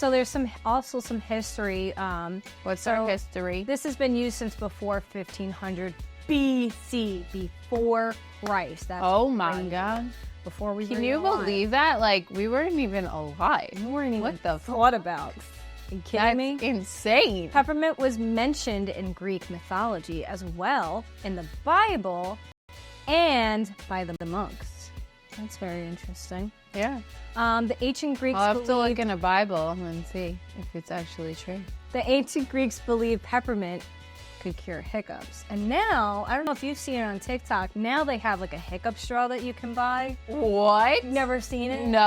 So there's also some history. What's our history? This has been used since before 1500 BC, before Christ. That's oh my crazy. God. Before we Can you believe that? Like, we weren't even alive. We weren't even what the thought about. Are you kidding me? That's insane. Peppermint was mentioned in Greek mythology as well in the Bible and by the monks. That's very interesting. Yeah. The ancient Greeks I'll have to look believed, in a Bible and see if it's actually true. the ancient Greeks believed peppermint could cure hiccups. And now, I don't know if you've seen it on TikTok, now they have like a hiccup straw that you can buy. What? Never seen it? No.